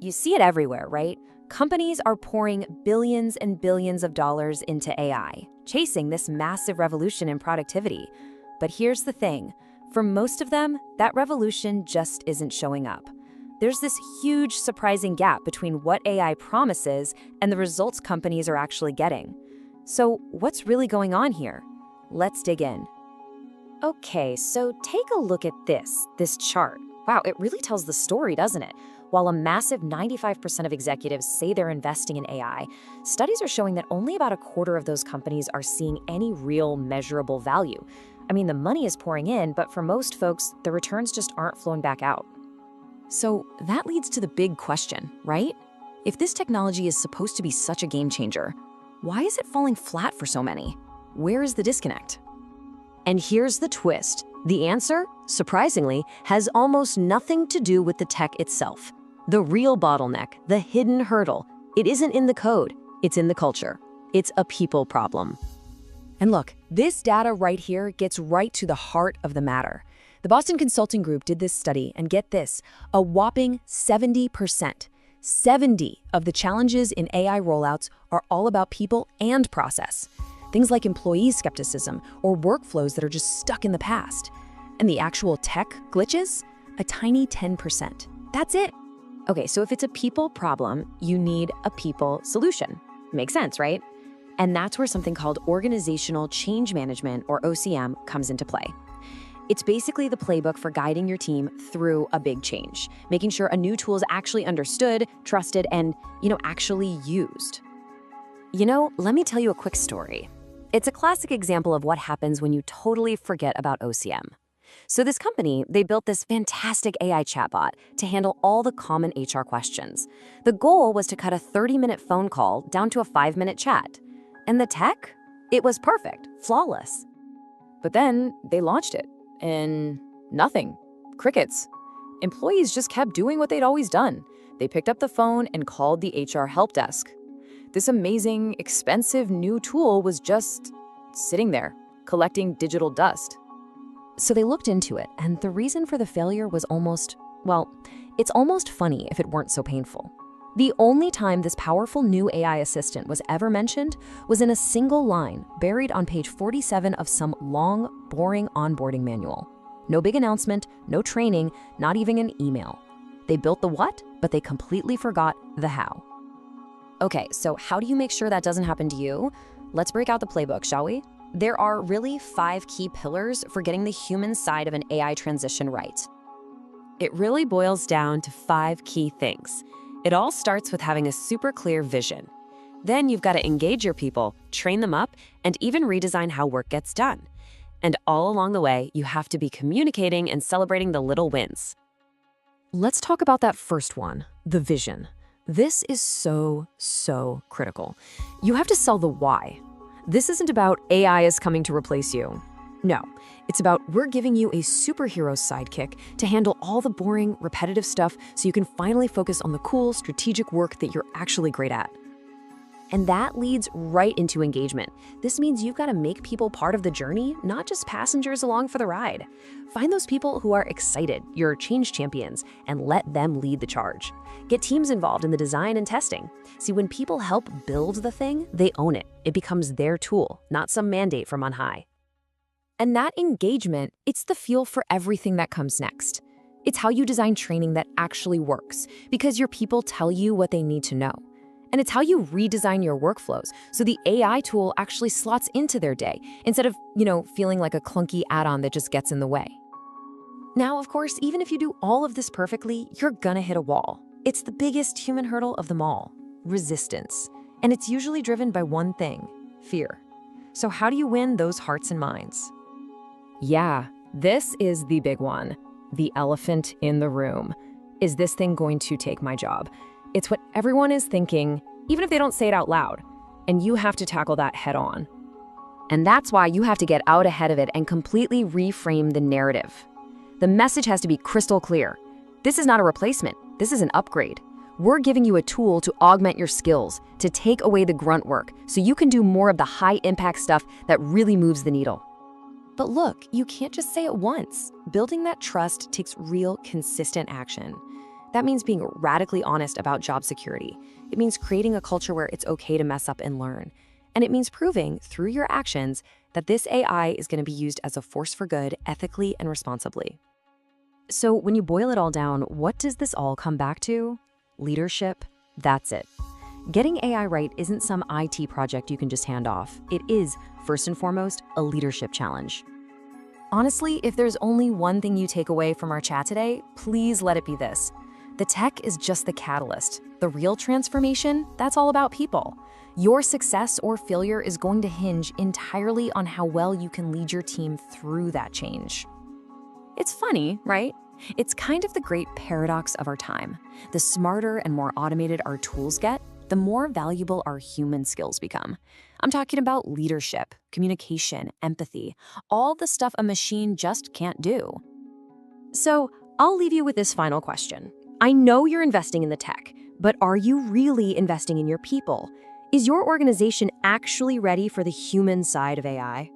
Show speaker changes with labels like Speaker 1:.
Speaker 1: you see it everywhere, right? Companies are pouring billions and billions of dollars into AI, chasing this massive revolution in productivity. But here's the thing. For most of them, that revolution just isn't showing up. There's this huge, surprising gap between what AI promises and the results companies are actually getting. So what's really going on here? Let's dig in. Okay, so take a look at this chart. Wow, it really tells the story, doesn't it? While a massive 95% of executives say they're investing in AI, studies are showing that only about a quarter of those companies are seeing any real measurable value. I mean, the money is pouring in, but for most folks, the returns just aren't flowing back out. So that leads to the big question, right? If this technology is supposed to be such a game changer, why is it falling flat for so many? Where is the disconnect? And here's the twist. The answer, surprisingly, has almost nothing to do with the tech itself. The real bottleneck, the hidden hurdle, it isn't in the code, it's in the culture. It's a people problem. And look, this data right here gets right to the heart of the matter. The Boston Consulting Group did this study, and get this, a whopping 70%. 70 of the challenges in AI rollouts are all about people and process. Things like employee skepticism or workflows that are just stuck in the past. And the actual tech glitches? A tiny 10%. That's it. Okay, so if it's a people problem, you need a people solution. Makes sense, right? And that's where something called organizational change management, or OCM, comes into play. It's basically the playbook for guiding your team through a big change, making sure a new tool is actually understood, trusted, and, actually used. Let me tell you a quick story. It's a classic example of what happens when you totally forget about OCM. So this company, they built this fantastic AI chatbot to handle all the common HR questions. The goal was to cut a 30-minute phone call down to a 5-minute chat. And the tech? It was perfect, flawless. But then they launched it, and nothing. Crickets. Employees just kept doing what they'd always done. They picked up the phone and called the HR help desk. This amazing, expensive new tool was just sitting there, collecting digital dust. So they looked into it, and the reason for the failure was it's almost funny if it weren't so painful. The only time this powerful new AI assistant was ever mentioned was in a single line buried on page 47 of some long, boring onboarding manual. No big announcement, no training, not even an email. They built the what, but they completely forgot the how. Okay, so how do you make sure that doesn't happen to you? Let's break out the playbook, shall we? There are really 5 key pillars for getting the human side of an AI transition right. It really boils down to 5 key things. It all starts with having a super clear vision. Then you've got to engage your people, train them up, and even redesign how work gets done. And all along the way, you have to be communicating and celebrating the little wins. Let's talk about that first one, the vision. This is so critical. You have to sell the why. This isn't about AI is coming to replace you. No, it's about we're giving you a superhero sidekick to handle all the boring, repetitive stuff so you can finally focus on the cool, strategic work that you're actually great at. And that leads right into engagement. This means you've got to make people part of the journey, not just passengers along for the ride. Find those people who are excited, your change champions, and let them lead the charge. Get teams involved in the design and testing. See, when people help build the thing, they own it. It becomes their tool, not some mandate from on high. And that engagement, it's the fuel for everything that comes next. It's how you design training that actually works, because your people tell you what they need to know. And it's how you redesign your workflows so the AI tool actually slots into their day instead of, feeling like a clunky add-on that just gets in the way. Now, of course, even if you do all of this perfectly, you're gonna hit a wall. It's the biggest human hurdle of them all, resistance. And it's usually driven by one thing, fear. So how do you win those hearts and minds? Yeah, this is the big one, the elephant in the room. Is this thing going to take my job? It's what everyone is thinking, even if they don't say it out loud. And you have to tackle that head on. And that's why you have to get out ahead of it and completely reframe the narrative. The message has to be crystal clear. This is not a replacement. This is an upgrade. We're giving you a tool to augment your skills, to take away the grunt work, so you can do more of the high-impact stuff that really moves the needle. But look, you can't just say it once. Building that trust takes real, consistent action. That means being radically honest about job security. It means creating a culture where it's okay to mess up and learn. And it means proving, through your actions, that this AI is going to be used as a force for good, ethically and responsibly. So when you boil it all down, what does this all come back to? Leadership. That's it. Getting AI right isn't some IT project you can just hand off. It is, first and foremost, a leadership challenge. Honestly, if there's only one thing you take away from our chat today, please let it be this. The tech is just the catalyst. The real transformation, that's all about people. Your success or failure is going to hinge entirely on how well you can lead your team through that change. It's funny, right? It's kind of the great paradox of our time. The smarter and more automated our tools get, the more valuable our human skills become. I'm talking about leadership, communication, empathy, all the stuff a machine just can't do. So I'll leave you with this final question. I know you're investing in the tech, but are you really investing in your people? Is your organization actually ready for the human side of AI?